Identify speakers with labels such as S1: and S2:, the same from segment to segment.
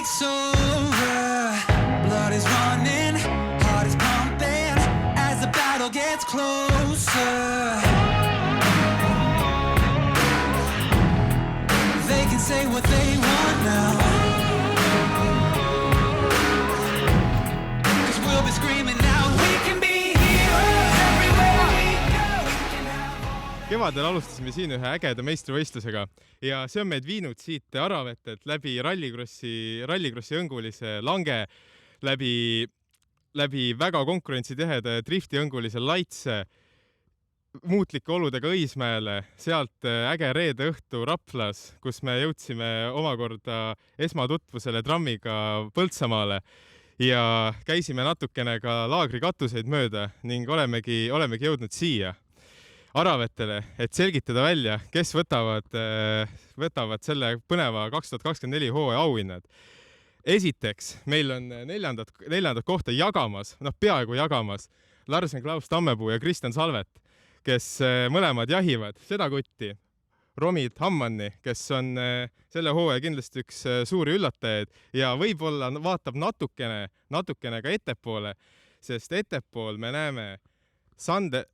S1: takes over. Blood is running, heart is pumping as the battle gets closer. They can say what they want now, 'cause we'll be screaming now. We can be heroes everywhere we go.
S2: Kevadel alustasime siin ühe ägeda meistrivõistlusega ja see on meid viinud siit Aravetelt läbi rallikrossi õngulise lange, läbi väga konkurentsitiheda drifti-õngulise Laitse, muutlike oludega Õismäele, sealt äge reede õhtu Raplas, kus me jõudsime omakorda esmatutvusele trammiga Põltsamaale ja käisime natukene ka laagri katuseid mööda ning olemegi jõudnud siia Aravetele, et selgitada välja, kes võtavad selle põneva 2024 hooaja auhinnad. Esiteks, meil on neljandat kohta jagamas, peaaegu jagamas, Larsen Klaus Tammepuu ja Kristjan Salvet, kes mõlemad jahivad seda kutti, Romid Hammanni, kes on selle hooaja kindlasti üks suuri üllatajaid ja võib-olla vaatab natukene ka ettepoole, sest ettepool me näeme Sander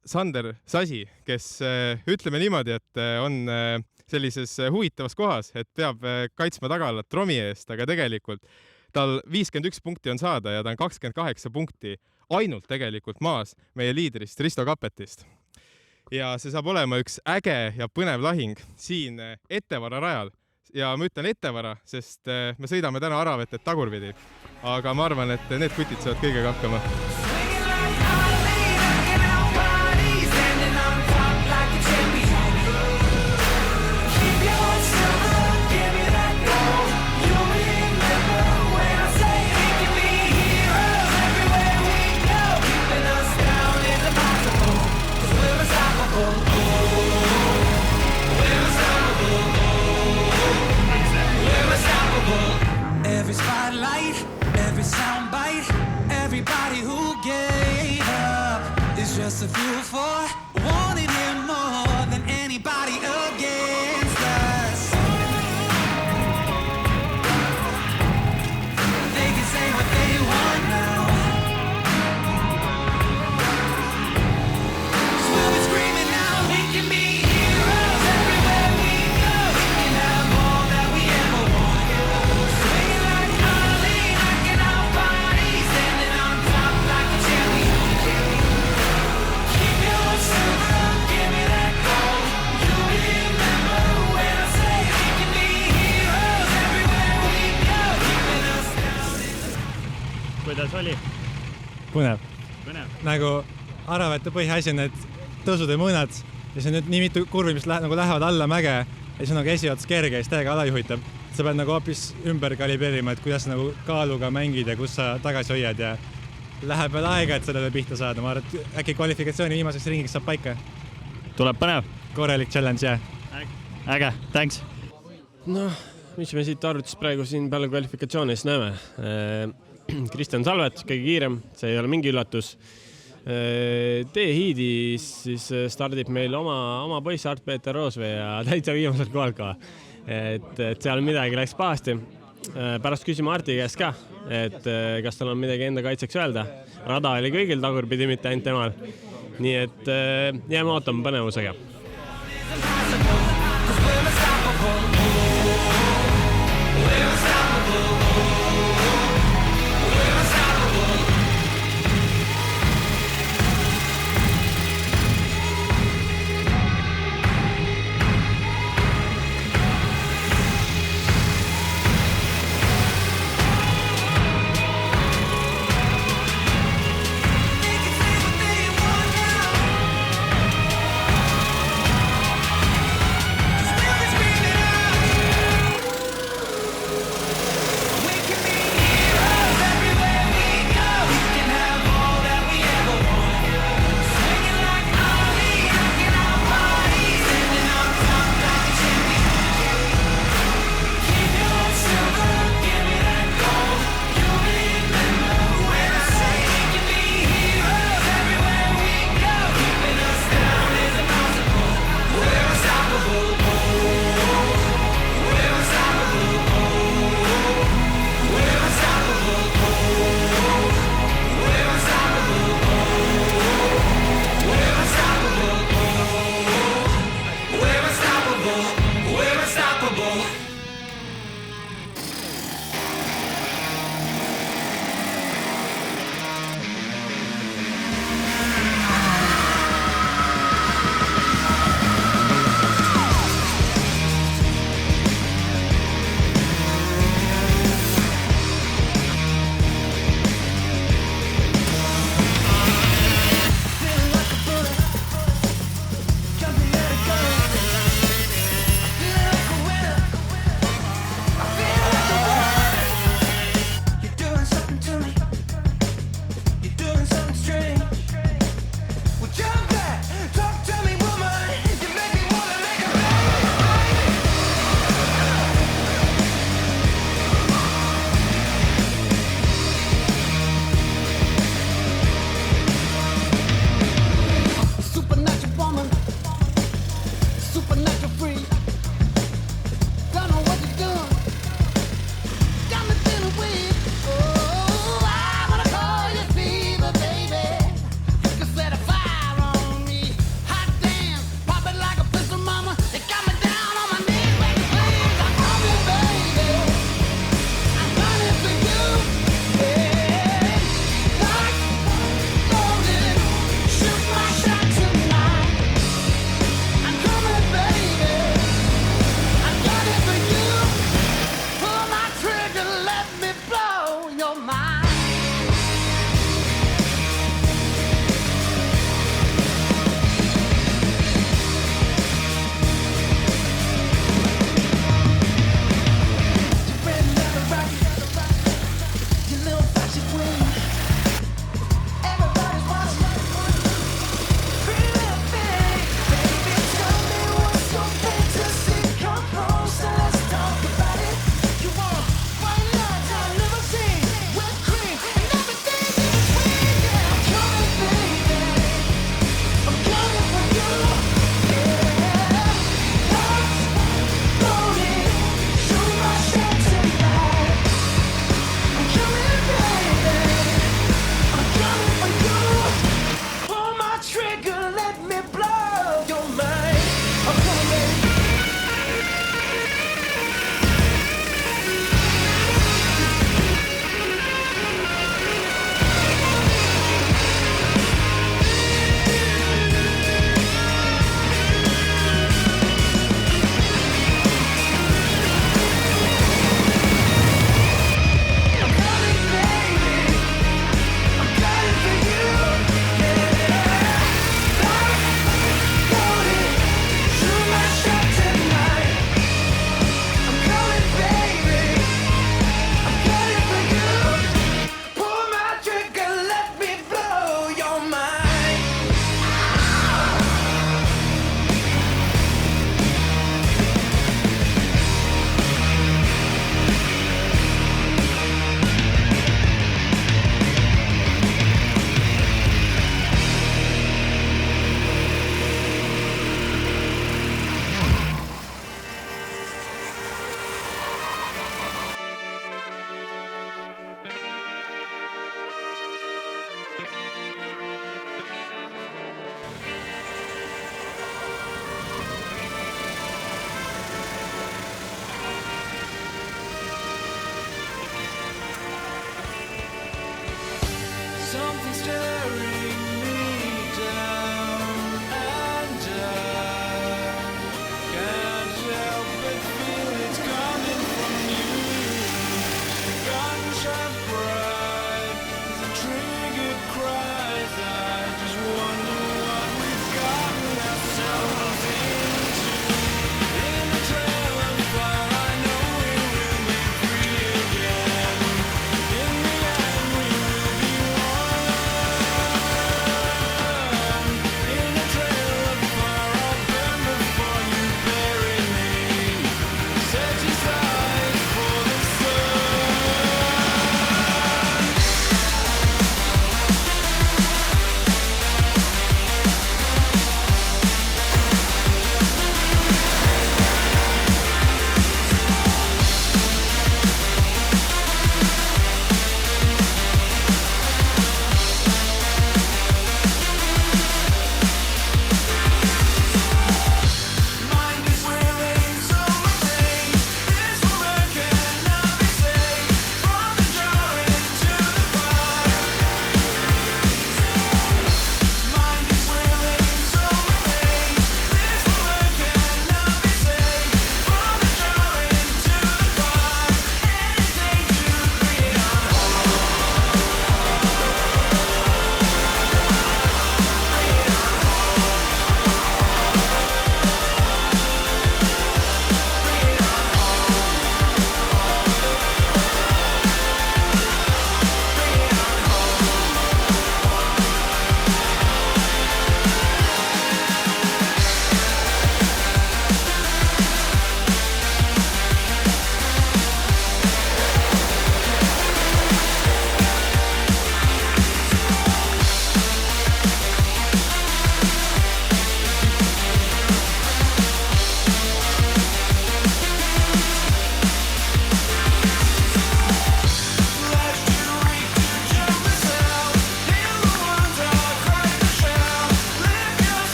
S2: Sasi, kes ütleme niimoodi, et on sellises huvitavas kohas, et peab kaitsma tagalat Romi eest, aga tegelikult tal 51 punkti on saada ja ta on 28 punkti ainult tegelikult maas meie liidrist Risto Kapetist. Ja see saab olema üks äge ja põnev lahing siin Ettevara rajal. Ja ma ütlen Ettevara, sest me sõidame täna Aravetet tagurpidi, aga ma arvan, et need kutid saavad kõigega hakkama.
S1: Every spotlight, every soundbite, everybody who gave up is just a fuel for wanting him more than anybody against us. They can say what they want now, 'cause we'll be screaming now. We can be heroes everywhere we go. We can have all that we ever want.
S3: Kuidas oli?
S4: Põnev. Nagu Aravete põhiasi on need tõusud ja mõõnad ja see on nüüd nii mitu kurvi, mis lähevad alla mäge ja siis on nagu esiots kerge ja siis täiega alajuhitav. Sa pead nagu hoopis ümber kalibeerima, et kuidas nagu kaaluga mängid ja kus sa tagasi hoiad ja läheb veel aega, et sellele pihta saada. Ma arvan, et äkki kvalifikatsiooni viimaseks ringiks saab paika.
S3: Tuleb põnev.
S4: Korralik challenge, jah.
S3: Äge, thanks.
S5: Noh, mis me siit arvutis praegu siin peale kvalifikatsioonis näeme? Kristjan Salvet, kõige kiirem, see ei ole mingi üllatus. T-hiidis siis stardib meil oma poiss Art-Peeter Roosvee ja täitsa viimasel kohal ka. Et seal midagi läks pahasti. Pärast küsime Arti käest ka, et kas tal on midagi enda kaitseks öelda. Rada oli kõigil tagurpidi, mitte ainult temal. Nii et jääme ootama põnevusega.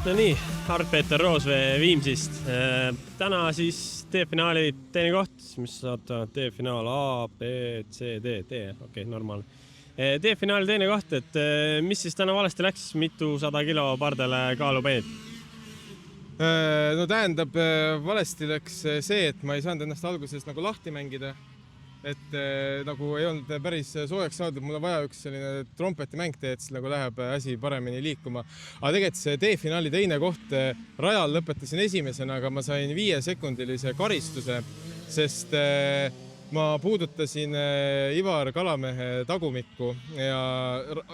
S5: No nii, Art-Peeter Roosvee Viimsist. Täna siis D-finaali teine koht, mis saata D-finaal A, B, C, D, okei, normaalne. D-finaali teine koht, et mis siis täna valesti läks, mitu 100 kilo pardele kaalu panid?
S2: No tähendab, valesti läks see, et ma ei saanud ennast alguses nagu lahti mängida. Et nagu ei olnud päris soojaks saadud, mul on vaja üks selline trompetimäng teed, siis nagu läheb asi paremini liikuma. Aga tegelikult see D-finaali teine koht rajal lõpetasin esimesena, aga ma sain 5-sekundilise karistuse, sest ma puudutasin Ivar Kalamehe tagumikku ja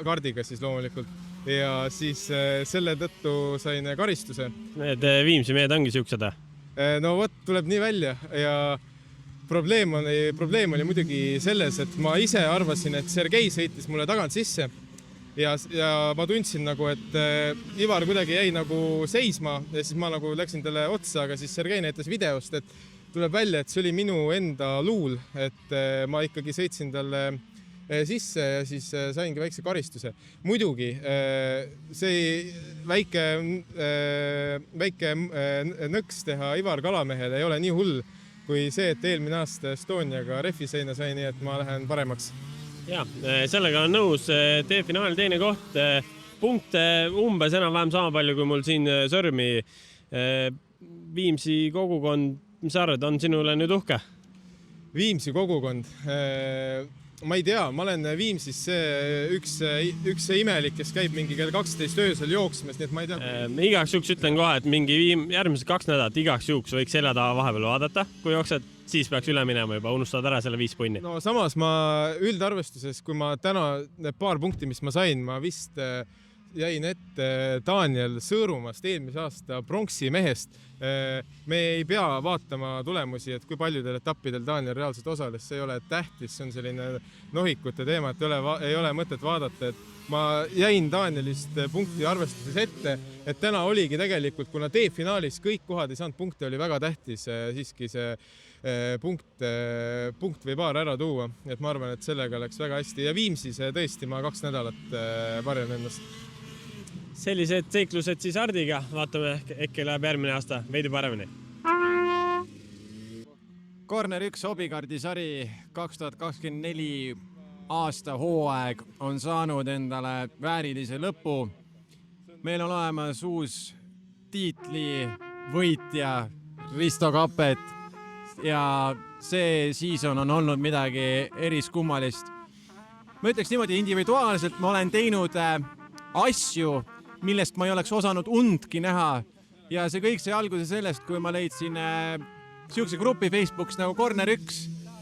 S2: kardiga siis loomulikult. Ja siis selle tõttu sain karistuse.
S5: Need Viimsi mehed ongi siuksed?
S2: No vot, tuleb nii välja ja probleem oli muidugi selles, et ma ise arvasin, et Sergei sõitis mulle tagant sisse ja ma tundsin nagu, et Ivar kuidagi jäi nagu seisma ja siis ma nagu läksin talle otsa, aga siis Sergei näitas videost, et tuleb välja, et see oli minu enda luul, et ma ikkagi sõitsin talle sisse ja siis saingi väikse karistuse. Muidugi see väike nõks teha Ivar Kalamehele ei ole nii hull kui see, et eelmine aasta Estoniaga refiseina sai, nii et ma lähen paremaks.
S5: Ja, sellega on nõus D-finaali teine koht. Punkte umbes enam-vähem sama palju, kui mul siin sõrmi. Viimsi kogukond, mis sa arvad, on sinule nüüd uhke?
S2: Viimsi kogukond? Ma ei tea, ma olen Viimsis üks imelik, kes käib mingi kell 12 öösel jooksmes, nii et ma ei tea.
S5: Igaks juhuks ütlen kohe, et mingi järgmised 2 nädalat igaks juhuks võiks selja taha vahepeal vaadata, kui jooksed, siis peaks üle minema juba, unustad ära selle 5 punni.
S2: No samas ma üldarvestuses, kui ma täna need paar punkti, mis ma sain, ma vist jäin ette Daniel Sõõrumast eelmise aasta pronksi mehest. Me ei pea vaatama tulemusi, et kui paljudel etappidel Daniel reaalselt osales, see ei ole tähtis, see on selline nohikute teema, et ei ole mõtet vaadata, et ma jäin Danielist punkti arvestuses ette, et täna oligi tegelikult, kuna D-finaalis kõik kohad ei saanud punkte, oli väga tähtis siiski see punkt või paar ära tuua, et ma arvan, et sellega läks väga hästi ja Viimsis tõesti ma 2 nädalat varjan ennast.
S5: Sellised seiklused siis Ardiga, vaatame, äkki läheb järgmine aasta veidi paremini.
S6: Corner 1 hobikardisari 2024 aasta hooaeg on saanud endale väärilise lõpu. Meil on olemas uus tiitli võitja Risto Kappet ja see season on olnud midagi eriskummalist. Ma ütleks niimoodi individuaalselt, ma olen teinud asju, millest ma ei oleks osanud undki näha ja see kõik sai alguse sellest, kui ma leidsin siukse grupi Facebookis nagu Corner 1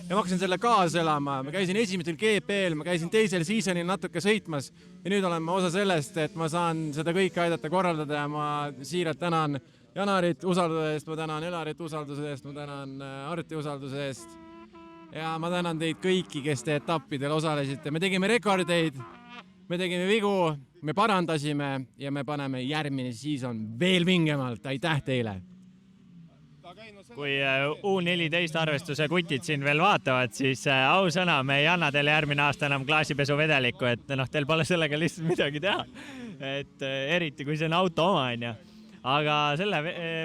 S6: ja ma hakkasin selle kaasa elama. Ma käisin esimesel GP-l, ma käisin teisel seasonil natuke sõitmas ja nüüd olen ma osa sellest, et ma saan seda kõike aidata korraldada ja ma siiralt tänan Janarit usalduse eest, ma tänan Elarit usalduse eest, ma tänan Arti usalduse eest ja ma tänan teid kõiki, kes te etappidel osalesite. Me tegime rekordeid, me tegime vigu, me parandasime ja me paneme järgmine season veel vingemalt. Aitäh teile!
S3: Kui U14 arvestuse kutid siin veel vaatavad, siis ausõna, me ei anna teile järgmine aasta enam klaasipesuvedelikku, et teil pole sellega lihtsalt midagi teha. Et eriti kui see on auto oma, on. Aga selle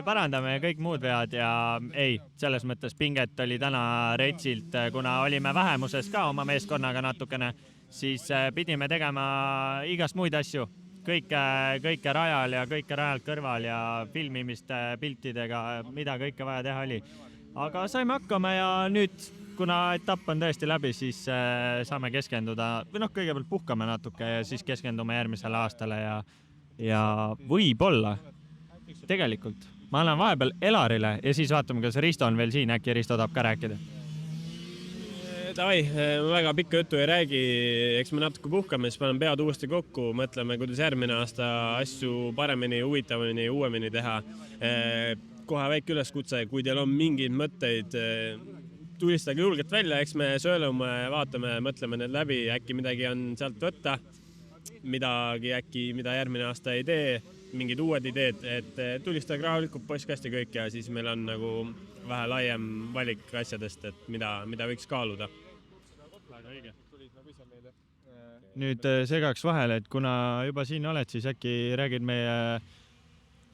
S3: parandame kõik muud vead ja ei, selles mõttes pinget oli täna Retsilt, kuna olime vähemuses ka oma meeskonnaga natukene, siis pidime tegema igast muid asju, kõike rajal ja kõike rajalt kõrval ja filmimist piltidega, mida kõike vaja teha oli. Aga saime hakkama ja nüüd, kuna etapp on tõesti läbi, siis saame keskenduda, või kõigepealt puhkame natuke ja siis keskendume järgmisele aastale ja võib-olla tegelikult ma annan vahepeal Elarile ja siis vaatame, kas Risto on veel siin, äkki Risto tahab ka rääkida.
S5: Davai, väga pikka juttu ei räägi, eks me natuke puhkame, siis paneme pead uuesti kokku, mõtleme, kuidas järgmine aasta asju paremini, huvitavamini, uuemini teha. Kohe väike üleskutse, kui teil on mingeid mõtteid, tulistage julgelt välja, eks me söölume, vaatame, mõtleme need läbi, äkki midagi on sealt võtta, midagi äkki, mida järgmine aasta ei tee, mingid uued ideed, et tulistage rahulikult postkasti kõik ja siis meil on nagu vähe laiem valik asjadest, et mida võiks kaaluda.
S3: Nüüd segaks vahele, et kuna juba siin oled, siis äkki räägid meie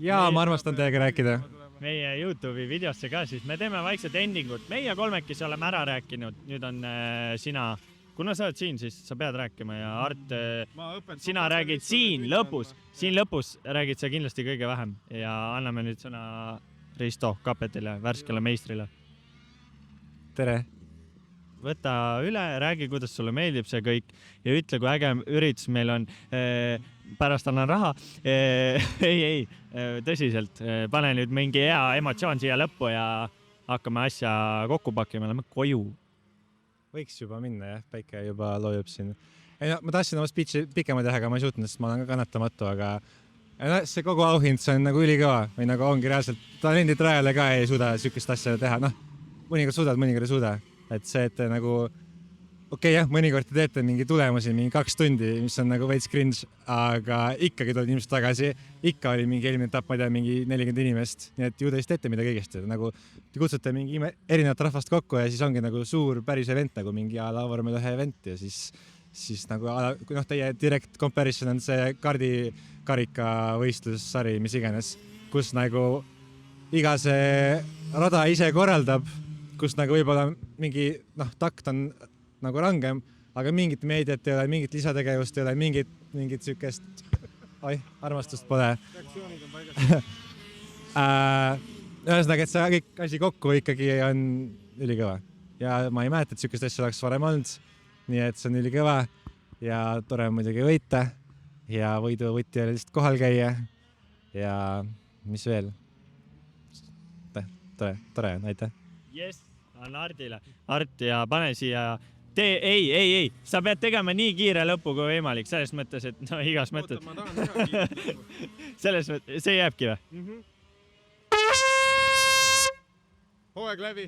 S4: ja ma armastan teiega rääkida.
S3: meie YouTube'i videosse ka, siis me teeme vaikselt endingut. Meie kolmekesi oleme ära rääkinud, nüüd on sina, kuna sa oled siin, siis sa pead rääkima ja Art, sina räägid siin lõpus räägid sa kindlasti kõige vähem ja anname nüüd sõna Risto Kapetile, värskele meistrile.
S4: Tere!
S3: Võta üle, räägi, kuidas sulle meeldib see kõik ja ütle, kui äge üritus meil on. Pärast annan raha. Ei, tõsiselt. Pane nüüd mingi hea emotsioon siia lõppu ja hakkame asja kokku pakkima, lähme koju.
S4: Võiks juba minna, jah, päike juba loojub siin. Ma tahtsin oma speech'i pikema teha, aga ma ei suutnud, sest ma olen ka kannatamatu, aga see kogu auhind, see on nagu ülikõva või nagu ongi reaalselt talendid rajale ka ei suuda sükest asja teha. Mõnikord suudad, mõnikord ei suuda. Et see, et nagu jah, mõnikord te teete mingi tulemusi, mingi 2 tundi, mis on nagu veits cringe, aga ikkagi tuleb inimesed tagasi. Ikka oli mingi eelmine etapp, ma ei tea, mingi 40 inimest, nii et ju te siis teete midagi õigesti. Nagu te kutsute mingi erinevat rahvast kokku ja siis ongi nagu suur päris event, nagu mingi vormel 1 event ja siis nagu teie direct comparison on see karika võistlussari, mis iganes, kus nagu iga see rada ise korraldab, kus nagu võib-olla mingi takt on nagu rangem, aga mingit meediat ei ole, mingit lisategevust ei ole, mingit sükest armastust pole.
S2: Reaktsioonid on paigas.
S4: Ühesõnaga, et see kõik asi kokku ikkagi on ülikõva. Ja ma ei mäleta, et sükest asja oleks varem olnud, nii et see on ülikõva ja tore muidugi võita ja võidu võtti oli lihtsalt kohal käia ja mis veel? Tore, aitäh.
S3: Yes, on Artile. Art ja pane siia. Ei, sa pead tegema nii kiire lõpu kui võimalik, selles mõttes, et igas mõttes.
S2: Ma tahan teha kiire.
S3: Selles mõttes, see jääbki või?
S2: Hooaeg läbi.